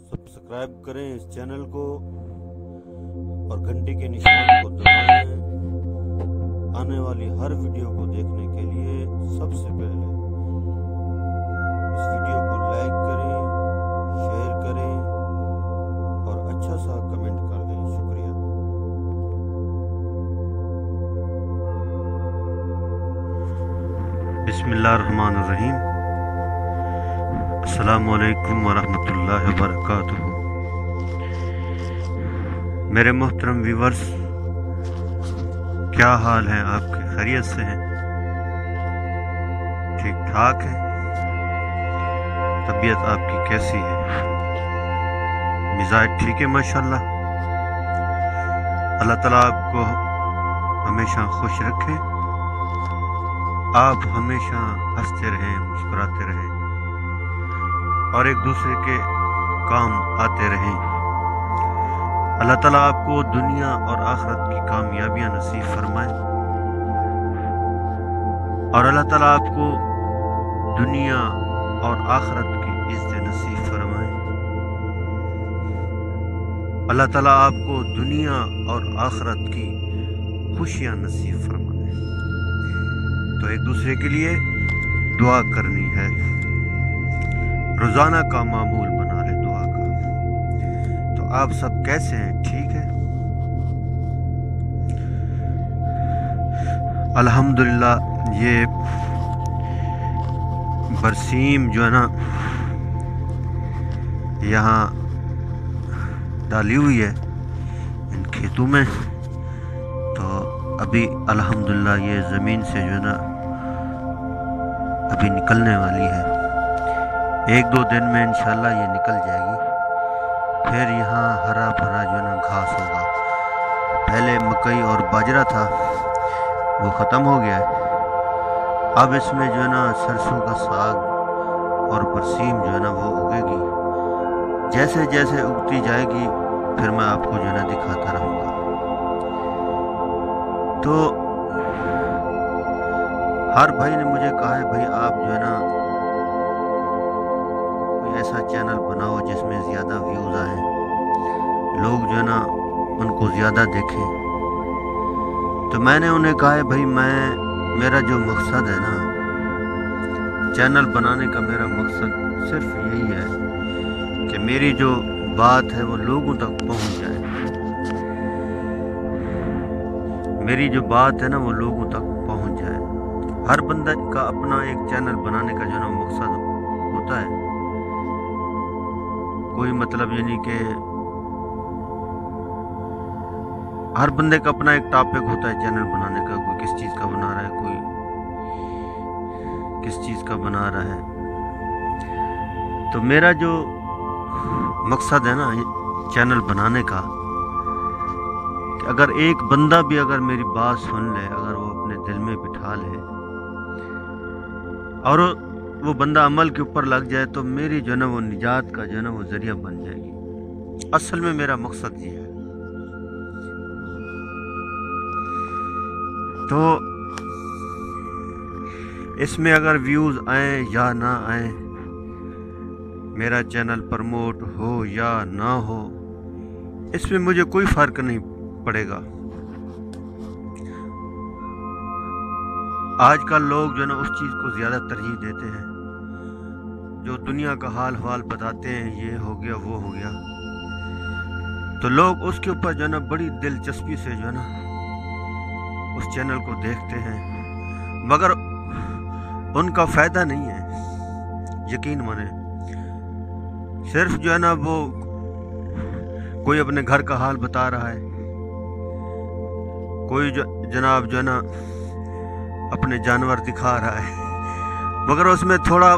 Subscribe करें इस channel को और घंटी के निशान को दबाएं आने वाली हर वीडियो को देखने के लिए। सबसे पहले इस वीडियो को लाइक करें, शेयर करें और अच्छा सा कमेंट कर दें। शुक्रिया। बिस्मिल्लाहिर्रहमानिर्रहीम। अस्सलामुअलैकुम वरहमतुल्लाहि वबरकातुहू। मेरे मोहतरम व्यूवर्स, क्या हाल है आपके? खैरियत से हैं? ठीक ठाक है? तबीयत आपकी कैसी है? मिजाज ठीक है माशाल्लाह? अल्लाह ताला आपको हमेशा खुश रखे, आप हमेशा हंसते रहें, मुस्कुराते रहें और एक दूसरे के काम आते रहें। अल्लाह ताला आपको दुनिया और आखिरत की कामयाबियां नसीब फरमाए और अल्लाह ताला आपको दुनिया और आखिरत की इज्जत नसीब फरमाए। अल्लाह ताला आपको दुनिया और आखिरत की खुशियां नसीब फरमाए। तो एक दूसरे के लिए दुआ करनी है, रोजाना का मामूल बना ले दुआ का। तो आप सब कैसे हैं? ठीक है? अल्हम्दुलिल्लाह। ये बरसीम जो है ना यहाँ डाली हुई है इन खेतों में, तो अभी अल्हम्दुलिल्लाह ये ज़मीन से जो है ना अभी निकलने वाली है। एक दो दिन में इंशाल्लाह ये निकल जाएगी। फिर यहाँ हरा भरा जो है ना घास होगा। पहले मकई और बाजरा था, वो ख़त्म हो गया है। अब इसमें जो है ना सरसों का साग और बरसीम जो है ना वो उगेगी। जैसे जैसे उगती जाएगी फिर मैं आपको जो है ना दिखाता रहूँगा। तो हर भाई ने मुझे कहा है भाई आप जो है ना ऐसा चैनल बनाओ जिसमें ज़्यादा व्यूज़ आए, लोग जो है ना उनको ज़्यादा देखें। तो मैंने उन्हें कहा है भाई मेरा जो मकसद है ना चैनल बनाने का, मेरा मकसद सिर्फ यही है कि मेरी जो बात है वो लोगों तक पहुंच जाए। मेरी जो बात है ना वो लोगों तक पहुंच जाए। हर बंदा का अपना एक चैनल बनाने का जो ना मकसद होता है। कोई मतलब यानी कि हर बंदे का अपना एक टॉपिक होता है चैनल बनाने का। कोई किस चीज़ का बना रहा है, कोई किस चीज़ का बना रहा है। तो मेरा जो मकसद है ना चैनल बनाने का, कि अगर एक बंदा भी अगर मेरी बात सुन ले, अगर वो अपने दिल में बिठा ले और वो बंदा अमल के ऊपर लग जाए, तो मेरी जो है ना वो निजात का जो है ना वो जरिया बन जाएगी। असल में मेरा मकसद ये है। तो इसमें अगर व्यूज़ आए या ना आए, मेरा चैनल प्रमोट हो या ना हो, इसमें मुझे कोई फ़र्क नहीं पड़ेगा। आजकल लोग जो है ना उस चीज़ को ज़्यादा तरजीह देते हैं जो दुनिया का हाल हवाल बताते हैं, ये हो गया वो हो गया। तो लोग उसके ऊपर जो है ना बड़ी दिलचस्पी से जो है ना उस चैनल को देखते हैं, मगर उनका फ़ायदा नहीं है। यकीन माने, सिर्फ जो है ना वो कोई अपने घर का हाल बता रहा है, कोई जनाब जो है ना अपने जानवर दिखा रहा है, मगर उसमें थोड़ा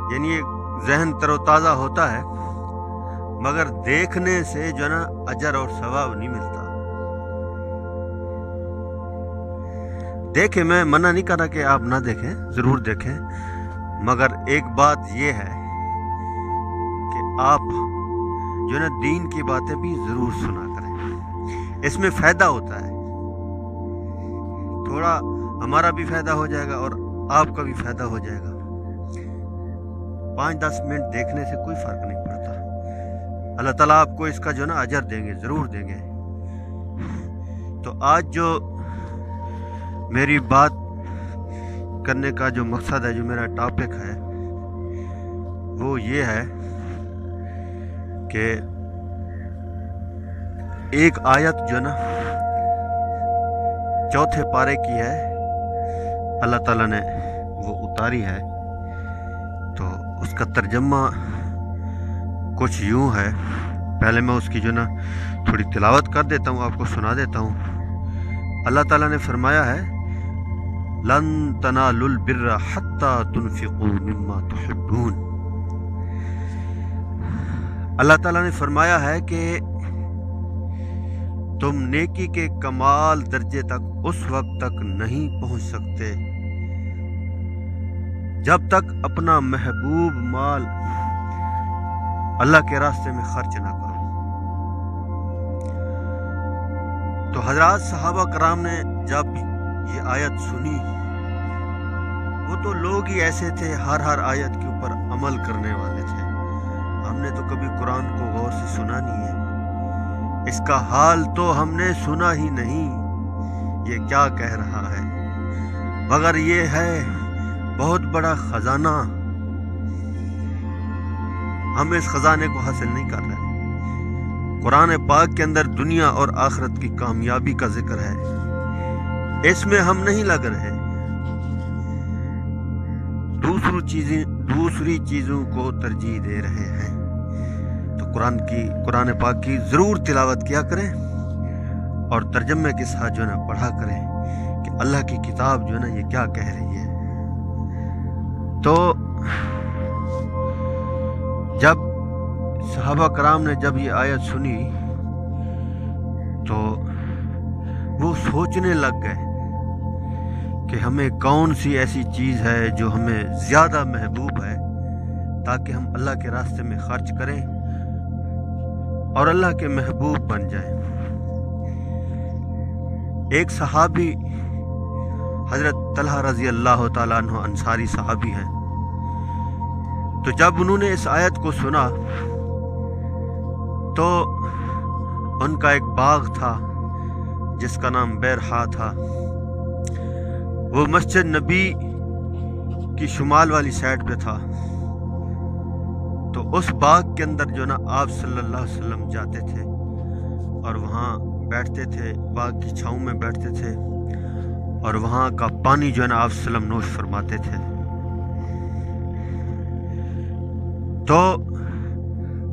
यानी जहन तरोताज़ा होता है, मगर देखने से जो है ना अजर और सवाब नहीं मिलता। देखें, मैं मना नहीं कर रहा कि आप ना देखें, ज़रूर देखें, मगर एक बात ये है कि आप जो है ना दीन की बातें भी ज़रूर सुना करें। इसमें फ़ायदा होता है, थोड़ा हमारा भी फ़ायदा हो जाएगा और आपका भी फ़ायदा हो जाएगा। 5-10 मिनट देखने से कोई फ़र्क नहीं पड़ता। अल्लाह ताला आपको इसका जो ना अजर देंगे, ज़रूर देंगे। तो आज जो मेरी बात करने का जो मकसद है, जो मेरा टॉपिक है, वो ये है कि एक आयत जो ना 4थे पारे की है, अल्लाह ताला ने वो उतारी है। तो उसका तर्जमा कुछ यूं है। पहले मैं उसकी जो ना थोड़ी तिलावत कर देता हूँ, आपको सुना देता हूँ। अल्लाह ताला ने फरमाया है, लन तनालुल बिर्रा हत्ता तुनफिकू मिम्मा तुहिब्बून। अल्लाह ताला ने फरमाया है कि तुम नेकी के कमाल दर्जे तक उस वक्त तक नहीं पहुंच सकते जब तक अपना महबूब माल अल्लाह के रास्ते में खर्च ना करो। तो हजरात सहाबा कराम ने जब ये आयत सुनी, वो तो लोग ही ऐसे थे, हर आयत के ऊपर अमल करने वाले थे। हमने तो कभी कुरान को गौर से सुना नहीं है, इसका हाल तो हमने सुना ही नहीं, ये क्या कह रहा है, मगर ये है बहुत बड़ा खजाना, हम इस खजाने को हासिल नहीं कर रहे। कुरान पाक के अंदर दुनिया और आखिरत की कामयाबी का जिक्र है, इसमें हम नहीं लग रहे, दूसरी चीजों को तरजीह दे रहे हैं। तो कुरान पाक की जरूर तिलावत किया करें और तर्जमे के साथ जो है ना पढ़ा करें कि अल्लाह की किताब जो है ना ये क्या कह रही है। तो जब सहाबा कराम ने जब ये आयत सुनी तो वो सोचने लग गए कि हमें कौन सी ऐसी चीज़ है जो हमें ज़्यादा महबूब है, ताकि हम अल्लाह के रास्ते में खर्च करें और अल्लाह के महबूब बन जाएं। एक सहाबी हज़रत तलहा रज़ी अल्लाह ताला अन्हु अंसारी सहाबी हैं। तो जब उन्होंने इस आयत को सुना तो उनका एक बाग था जिसका नाम बैरहा था। वो मस्जिद नबी की शुमाल वाली साइड पे था। तो उस बाग के अंदर जो ना आप सल्लल्लाहु अलैहि वसल्लम जाते थे और वहाँ बैठते थे, बाग की छाँव में बैठते थे और वहाँ का पानी जो है ना आप सल्लम नोश फरमाते थे। तो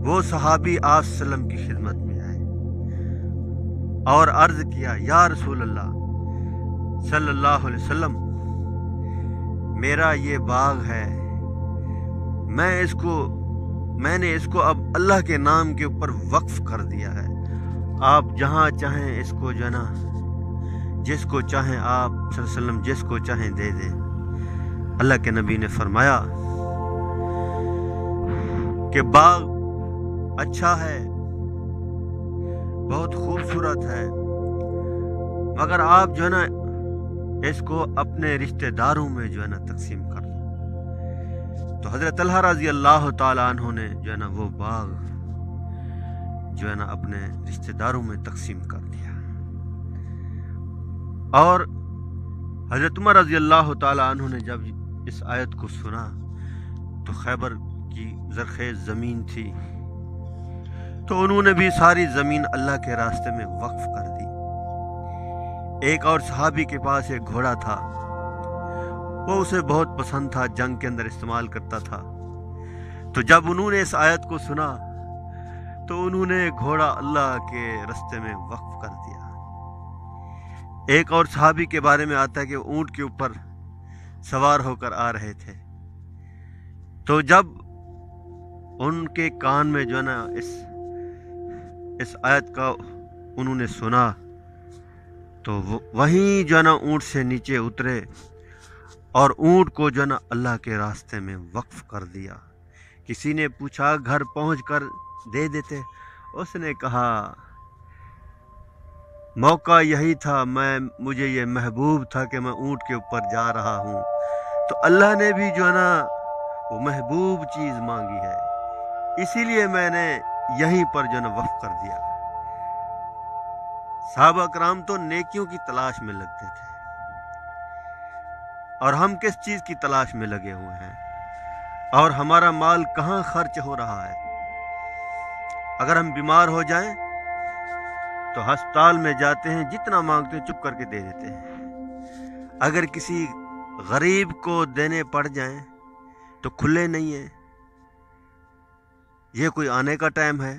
वो सहाबी आप सल्लम की खिदमत में आए और अर्ज किया, या रसूल अल्लाह सल्लल्लाहु अलैहि वसल्लम, मेरा ये बाग है, मैंने इसको अब अल्लाह के नाम के ऊपर वक्फ कर दिया है। आप जहाँ चाहें इसको जो है ना, जिसको चाहें आप सल्लल्लाहु अलैहि वसल्लम जिसको चाहें दे दें। अल्लाह के नबी ने फरमाया कि बाग अच्छा है, बहुत खूबसूरत है, मगर आप जो है ना इसको अपने रिश्तेदारों में जो है ना तकसीम कर दो। तो हज़रत तलहा रज़ी अल्लाह ताला अन्हु ने जो है ना वो बाग जो है ना अपने रिश्तेदारों में तकसीम कर दिया। और हज़रत उमर रज़ी अल्लाह ताला अन्हु ने जब इस आयत को सुना तो खैबर की ज़रख़ेज़ ज़मीन थी, तो उन्होंने भी सारी ज़मीन अल्लाह के रास्ते में वक्फ कर दी। एक और सहाबी के पास एक घोड़ा था, वो उसे बहुत पसंद था, जंग के अंदर इस्तेमाल करता था। तो जब उन्होंने इस आयत को सुना तो उन्होंने घोड़ा अल्लाह के रास्ते में वक्फ कर दिया। एक और सहाबी के बारे में आता है कि ऊंट के ऊपर सवार होकर आ रहे थे। तो जब उनके कान में जो है ना इस आयत का उन्होंने सुना तो वहीं जो है ना ऊंट से नीचे उतरे और ऊंट को जो है ना अल्लाह के रास्ते में वक्फ कर दिया। किसी ने पूछा घर पहुंचकर दे देते, उसने कहा मौका यही था, मुझे ये महबूब था कि मैं ऊंट के ऊपर जा रहा हूँ। तो अल्लाह ने भी जो है ना वो महबूब चीज मांगी है, इसीलिए मैंने यहीं पर जो न वक्फ कर दिया। सहाबा कराम तो नेकियों की तलाश में लगते थे, और हम किस चीज की तलाश में लगे हुए हैं, और हमारा माल कहाँ खर्च हो रहा है। अगर हम बीमार हो जाएं तो अस्पताल में जाते हैं, जितना मांगते हैं चुप करके दे देते हैं। अगर किसी गरीब को देने पड़ जाएं तो खुले नहीं है, ये कोई आने का टाइम है।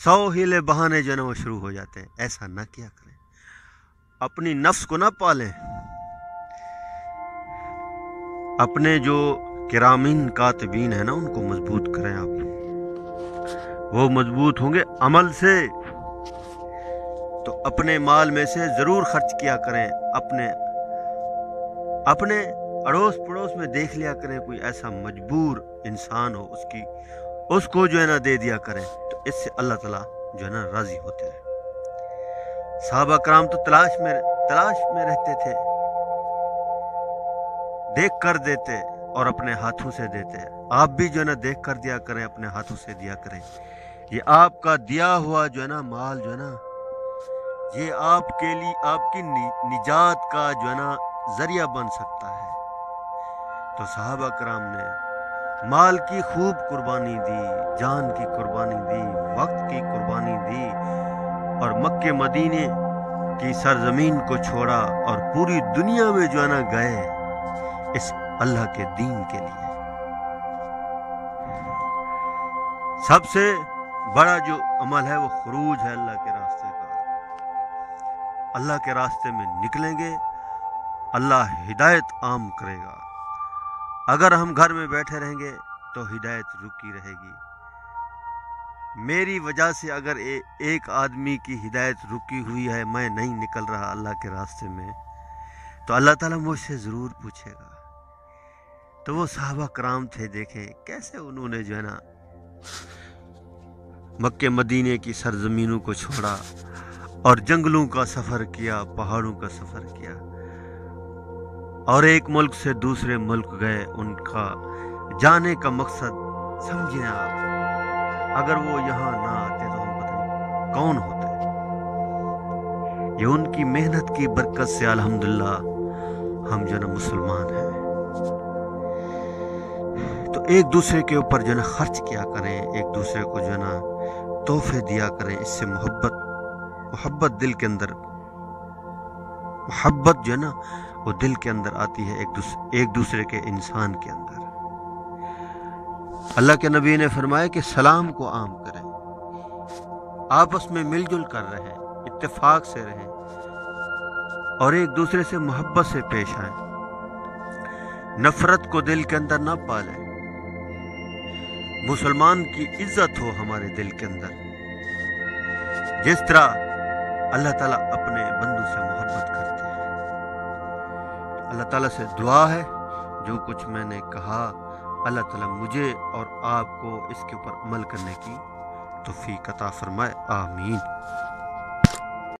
100 हीले बहाने जो है ना वो शुरू हो जाते हैं। ऐसा ना किया करें, अपनी नफ्स को ना पालें। अपने जो किरामीन कातिबीन है ना, उनको मजबूत करें आप। वो मजबूत होंगे अमल से, तो अपने माल में से जरूर खर्च किया करें। अपने अड़ोस पड़ोस में देख लिया करें, कोई ऐसा मजबूर इंसान हो, उसको जो है ना दे दिया करें। तो इससे अल्लाह ताला जो है ना राजी होते हैं। सहाबा कराम तो तलाश में रहते थे, देख कर देते और अपने हाथों से देते। आप भी जो है ना देख कर दिया करें, अपने हाथों से दिया करें। ये आपका दिया हुआ जो है ना माल जो है ना, ये आपके लिए आपकी निजात का जो है ना जरिया बन सकता है। तो सहाबा कराम ने माल की खूब कुर्बानी दी, जान की कुर्बानी दी, वक्त की कुर्बानी दी, और मक्के मदीने की सरजमीन को छोड़ा और पूरी दुनिया में जो है ना गए इस अल्लाह के दीन के लिए। सबसे बड़ा जो अमल है वो खुरूज है अल्लाह के रास्ते का। अल्लाह के रास्ते में निकलेंगे, अल्लाह हिदायत आम करेगा। अगर हम घर में बैठे रहेंगे तो हिदायत रुकी रहेगी। मेरी वजह से अगर एक आदमी की हिदायत रुकी हुई है, मैं नहीं निकल रहा अल्लाह के रास्ते में, तो अल्लाह ताला मुझसे ज़रूर पूछेगा। तो वो सहाबा कराम थे, देखें कैसे उन्होंने जो है ना मक्के मदीने की सरजमीनों को छोड़ा और जंगलों का सफ़र किया, पहाड़ों का सफ़र किया, और एक मुल्क से दूसरे मुल्क गए। उनका जाने का मकसद समझिए आप, अगर वो यहाँ ना आते तो हम पता नहीं कौन होते। ये उनकी मेहनत की बरकत से अल्हम्दुलिल्लाह हम जो ना मुसलमान हैं। तो एक दूसरे के ऊपर जो ना खर्च किया करें, एक दूसरे को जो ना तोहफे दिया करें। इससे मोहब्बत दिल के अंदर, मोहब्बत जो है ना वो दिल के अंदर आती है, एक दूसरे के इंसान के अंदर। अल्लाह के नबी ने फरमाया कि सलाम को आम करें, आपस में मिलजुल कर रहें, इत्तेफाक से रहें, और एक दूसरे से मोहब्बत से पेश आएं। नफरत को दिल के अंदर ना पालें। मुसलमान की इज्जत हो हमारे दिल के अंदर, जिस तरह अल्लाह ताला अपने बंदों से मोहब्बत करते हैं। अल्लाह ताला से दुआ है, जो कुछ मैंने कहा अल्लाह ताला मुझे और आपको इसके ऊपर अमल करने की तौफीक अता फरमाए। आमीन।